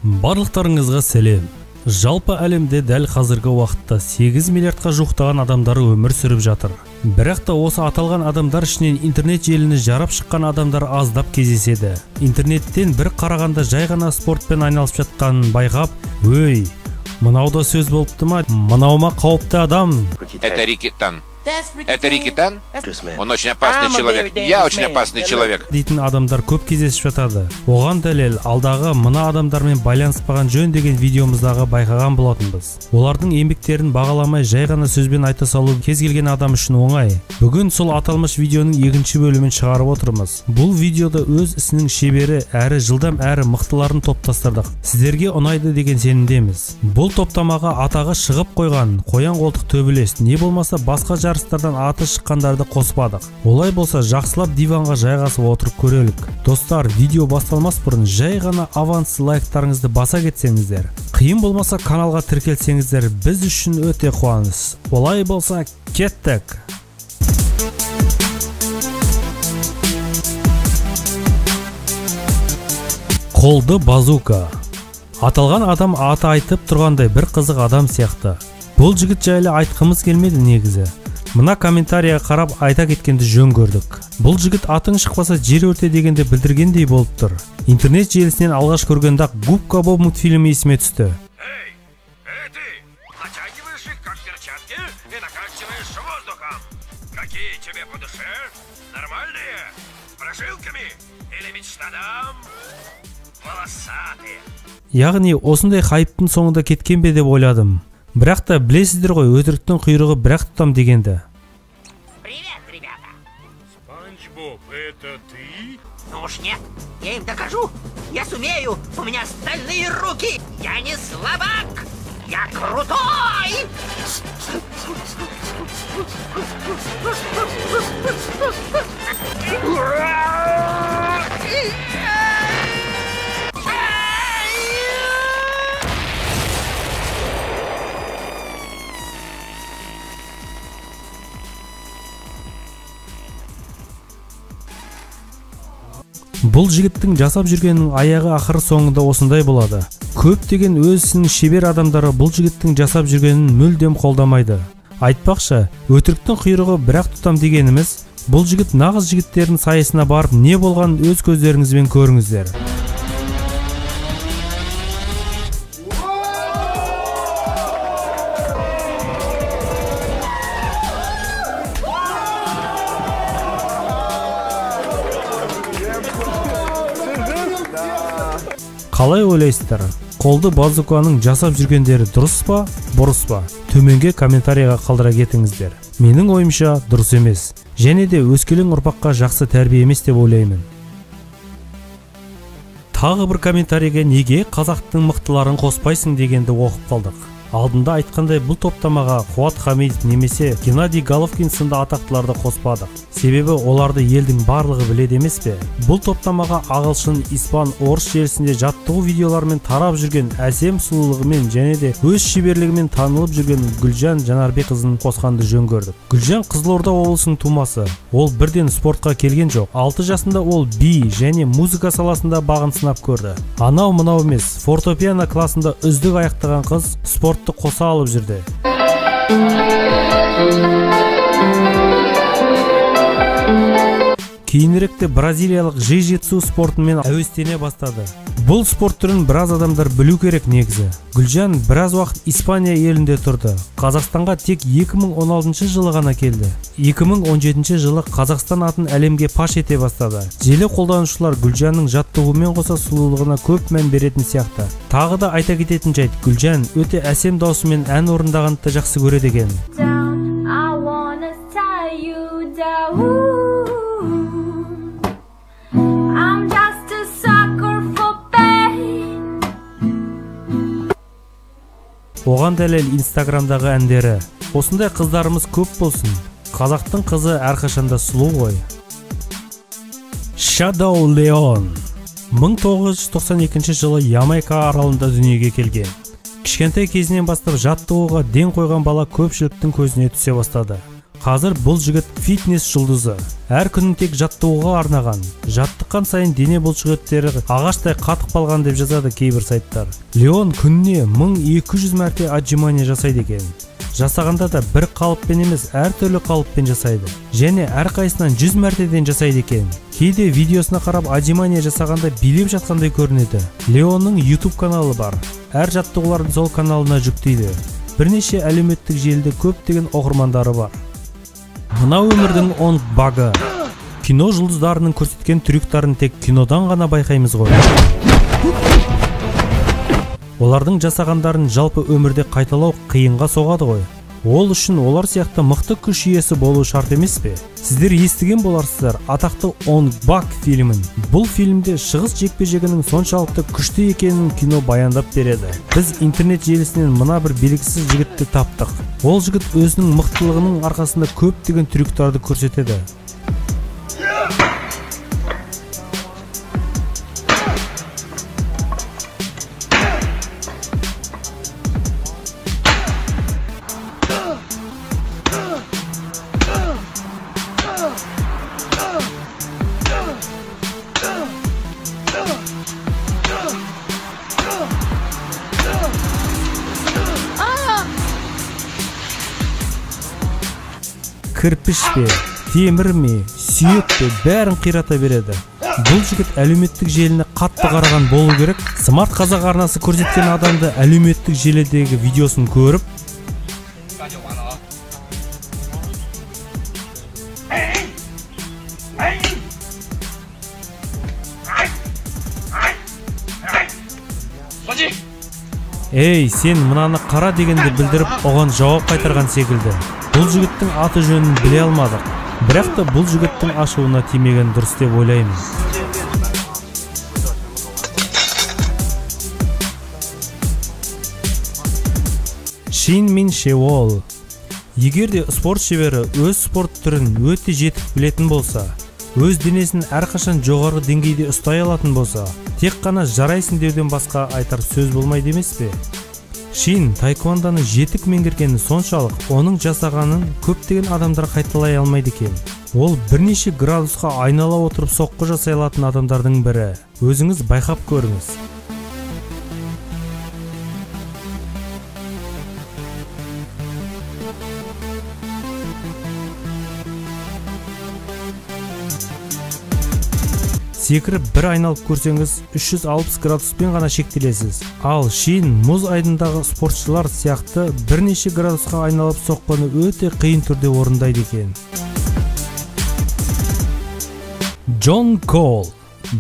Барлықтарыңызға сәлем. Жалпы әлемде дәл қазіргі уақытта 8 миллиардқа жуықтаған адамдар өмір сүріп жатыр. Бірақ та осы аталған адамдар ішінен интернет желіні жарап шыққан адамдар аздап кездеседі. Интернеттен бір қарағанда жай ғана спортпен айналысып жатқанын байқап, "Өй, мынау да сөз болыпты ма? Мынаума қауіпті адам." Это Рикитан. Это Рикитан? Он очень опасный человек. Я очень опасный человек. Дейтін адамдар көп кездесіп жатады. Оған дәлел алдағы мына адамдармен байланыспаған жөн деген видеомыздағы байқаған болатынбыз. Олардың еңбектерін бағаламай жай ғана сөзбен айта салу кез келген адам үшін оңай. Бүгін сол аталмыш видеоның екінші бөлімін шығарып отырмыз. Бұл видеода өз ісінің шебері әрі жылдам әрі мықтыларын топтастырдық. Сіздерге ұнайды деген сенімдеміз. Бұл топтамаға атағы шығып қойған қоян қолтық төбелес не болмаса басқа жарыстардан аты шыққандарды қоспадық. Олай болса жақсылап диванға жайғасып отырып көрелік. Достар, видео басталмас бұрын жай ғана аванс лайктарыңызды баса кетсеңіздер, қиын болмаса каналға тіркелсеңіздер біз үшін өте қуаныш. Олай болса кеттік. Қолды базука. Аталған адам аты айтып тұрғандай бір қызық адам сияқты. Бұл жігіт жайлы айтқымыз келмеді негізі. Мына комментарияға қарап айта кеткенді жөн көрдік. Бұл жігіт атың шықпаса жер өрте дегенде білдіргендей болып тұр. Интернет желісінен алғаш көргенде Губка Боб мультфильмі есіме түсті. Яғни осындай хайптың соңында кеткен бе деп ойладым. Бірақ та білесіздер ғой, өтіріктің құйрығы бірақ тұтам дегенді. Привет, ребята. Спанч Боб, это ты? Ну уж нет, я им докажу. Я сумею, у меня стальные руки. Я не слабак, я крутой. Бұл жігіттің жасап жүргенінің аяғы ақыры соңында осындай болады. Көптеген өз ісінің шебер адамдары бұл жігіттің жасап жүргенін мүлдем қолдамайды. Айтпақшы, өтіріктің құйрығы бірақ тұтам дегеніміз, бұл жігіт нағыз жігіттердің сайысына барып не болғанын өз көздеріңізбен көріңіздер. Қалай ойлайсыздар? Қолды базуканың жасап жүргендері дұрыс па, бұрыс па? Төменге комментарияға қалдыра кетіңіздер. Менің ойымша дұрыс емес. Және де өскелең ұрпаққа жақсы тәрбие емес деп ойлаймын. Тағы бір комментарияға неге қазақтың мықтыларын қоспайсың дегенді оқып қалдық. Алдында айтқандай бұл топтамаға Қуат Хамидов немесе Геннадий Головкин сынды атақтыларды қоспадық. Себебі оларды елдің барлығы біледі емес пе? Бұл топтамаға ағылшын, испан, орыс желісінде жаттығу видеоларымен тарап жүрген әсем сұлулығымен және де өз шеберлігімен танылып жүрген Гүлжан Жанарбекқызын қосқанды жөн көрдік. Гүлжан Қызылорда облысының тумасы. Ол бірден спортқа келген жоқ. 6 жасында ол би және музыка саласында бағын сынап көрді. Анау мынау емес, фортепиано класында үздік аяқтаған қыз спортты қоса алып жүрді. Кейініректе бразилиялық жиу-джитсу спортымен әуестене бастады. Бұл спорт түрін біраз адамдар білу керек негізі. Гүлжан біраз уақыт Испания елінде тұрды. Қазақстанға тек 2016 жылы ғана келді. 2017 жылы Қазақстан атын әлемге паш ете бастады. Желі қолданушылар Гүлжанның жаттығуымен қоса сұлулығына көп мән беретін сияқты. Тағы да айта кететін жайт, Гүлжан өте әсем даусымен ән орындағанды жақсы көреді екен. Оған дәлел Инстаграмдағы әндері. Осындай қыздарымыз көп болсын. Қазақтың қызы әрқашанда сұлу ғой. Shadow Leon 1992 жылы Ямайка аралында дүниеге келген. Кішкентай кезінен бастап жаттығуға ден қойған бала көпшіліктің көзіне түсе бастады. Қазір бұл жігіт фитнес жұлдызы. Әр күнін тек жаттығуға арнаған. Жаттыққан сайын дене бұлшықеттері ағаштай қатып қалған деп жазады кейбір сайттар. Леон күніне 1200 мәрте отжимание жасайды екен. Жасағанда да бір қалыппен емес, әр түрлі қалыппен жасайды. Және әрқайсынан 100 мәртеден жасайды екен. Кейде видеосына қарап отжимание жасағанда билеп жатқандай көрінеді. Леонның YouTube каналы бар. Әр жаттығуларын сол каналына жүктейді. Бірнеше әлеуметтік желіде көптеген оқырмандары бар. Мына өмірдің оң багы. Кино жұлдыздарының көрсеткен трюктарын тек кинодан ғана байқаймыз ғой. Олардың жасағандарын жалпы өмірде қайталау қиынға соғады ғой. Ол үшін олар сияқты мықты күш иесі болу шарт емес пе? Сіздер естіген боларсыздар атақты On Bak фильмін. Бұл фильмде шығыс жекпе-жегінің соншалықты күшті екенін кино баяндап береді. Біз интернет желісінен мына бір белгісіз жігітті таптық. Ол жігіт өзінің мықтылығының арқасында көптеген трюктарды көрсетеді. Кірпіш пе, темір ме, сүйек пе, бәрін қирата береді. Бұл жігіт әлеуметтік желіні қатты қараған болу керек. Смарт қазақ арнасы көрсеткен адамды әлеуметтік желідегі видеосын көріп, «Ей, сен мынаны қара» дегенді білдіріп, оған жауап қайтарған секілді. Бұл жігіттің аты жөнін біле алмадық. Бірақ та бұл жігіттің ашуына тимеген дұрыс деп ойлаймын. Шин Мин Шеол. Егер де спорт шебері өз спорт түрін өте жетік білетін болса, өз денесін әрқашан жоғарғы деңгейде ұстай алатын болса, тек қана жарайсың деуден басқа айтар сөз болмайды емес пе? Шин таэквондоны жетік меңгергені соншалық, оның жасағанын көптеген адамдар қайталай алмайды екен. Ол бірнеше градусқа айнала отырып соққы жасай алатын адамдардың бірі. Өзіңіз байқап көріңіз. Секіріп бір айналып көрсеңіз 360 градуспен ғана шектелесіз. Ал Шин мұз айдындағы спортшылар сияқты бірнеше градусқа айналып соққыны өте қиын түрде орындайды екен. Джон Кол.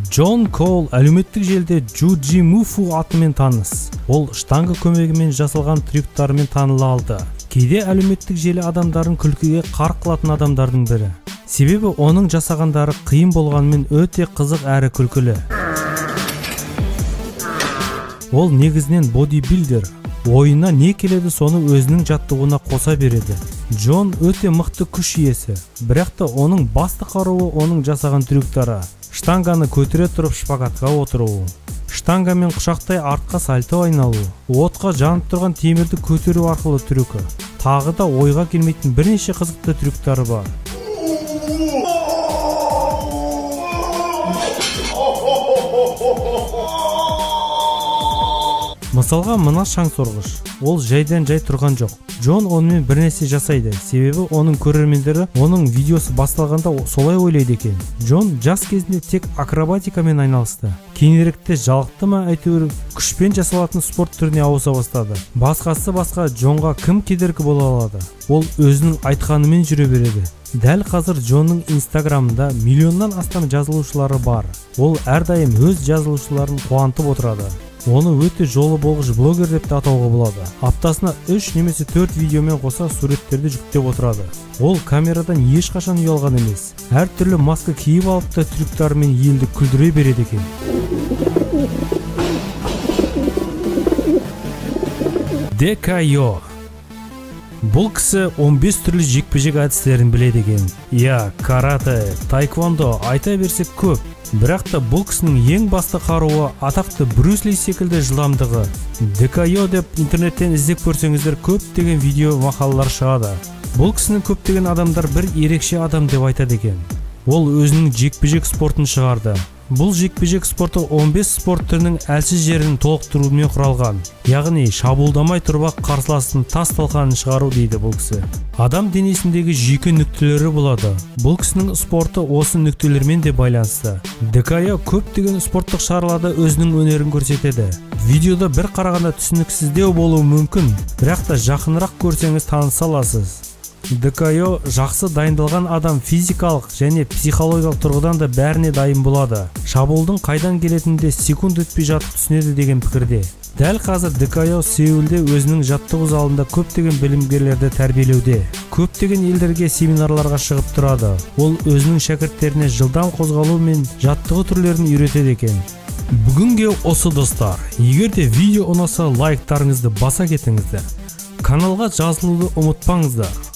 Джон Кол әлеуметтік желіде Джуджи Муфу атымен таныс. Ол штанга көмегімен жасалған трюктарымен таныла алды. Кейде әлеуметтік желі адамдарын күлкіге қарқ қылатын адамдардың бірі. Себебі оның жасағандары қиын болғанымен өте қызық әрі күлкілі. Ол негізінен бодибилдер. Ойына не келеді соны өзінің жаттығуына қоса береді. Джон өте мықты күш иесі, бірақ та оның басты қаруы оның жасаған трюктары. Штанганы көтере тұрып шпагатқа отыруы. Штангамен құшақтай артқа сальто айналу. Отқа жанып тұрған темірді көтеру арқылы трюкі. Тағы да ойға келмейтін бірнеше қызықты трюктары бар. Мысалға мына шаң сорғыш. Ол жайдан жай тұрған жоқ. Джон онымен бір нәрсе жасайды, себебі оның көрермендері оның видеосы басталғанда солай ойлайды екен. Джон жас кезінде тек акробатикамен айналысты. Кейініректе жалықты ма әйтеуір күшпен жасалатын спорт түріне ауыса бастады. Басқасы басқа, Джонға кім кедергі бола алады? Ол өзінің айтқанымен жүре береді. Дәл қазір Джонның инстаграмында миллионнан астам жазылушылары бар. Ол әрдайым өз жазылушыларын қуантып отырады. Оны өте жолы болғыш блогер деп те атауға болады. Аптасына 3 немесе 4 видеомен қоса суреттерді жүктеп отырады. Ол камерадан ешқашан ұялған емес. Әр түрлі маска киіп алып та трюктарымен елді күлдіре береді екен. Декайо. Бұл кісі 15 түрлі жекпе-жек әдістерін біледі екен. Карате, таэквондо айта берсек көп. Бірақ та бұл кісінің ең басты қаруы атақты Брюс Ли секілді жылдамдығы. ДКО деп интернеттен іздеп көрсеңіздер көптеген видео мақалалар шығады. Бұл кісінің көптеген адамдар бір ерекше адам деп айтады екен. Ол өзінің жекпе-жек спортын шығарды. Бұл жекпе-жек спорты 15 спорт түрінің әлсіз жерін толықтырумен құралған. Яғни шабуылдамай тұрып қарсыластың тас талқанын шығару дейді бұл кісі. Адам денесіндегі жүйке нүктелері болады. Бұл кісінің спорты осы нүктелермен де байланысты. ДКО көптеген спорттық шараларда өзінің өнерін көрсетеді. Видеода бір қарағанда түсініксіздеу болуы мүмкін, бірақ та жақынырақ көрсеңіз таныса аласыз. ДКО жақсы дайындалған адам физикалық және психологиялық тұрғыдан да бәріне дайын болады. Шабуылдың қайдан келетінінде секунд өтпей жатып түсінеді деген пікірде. Дәл қазір ДКО Сеулде өзінің жаттығу залында көптеген білімгерлерді тәрбиелеуде. Көптеген елдерге семинарларға шығып тұрады. Ол өзінің шәкірттеріне жылдам қозғалу мен жаттығу түрлерін үйретеді екен. Бүгінге осы достар. Егер де видео ұнаса лайктарыңызды баса кетіңіздер. Каналға жазылуды ұмытпаңыздар.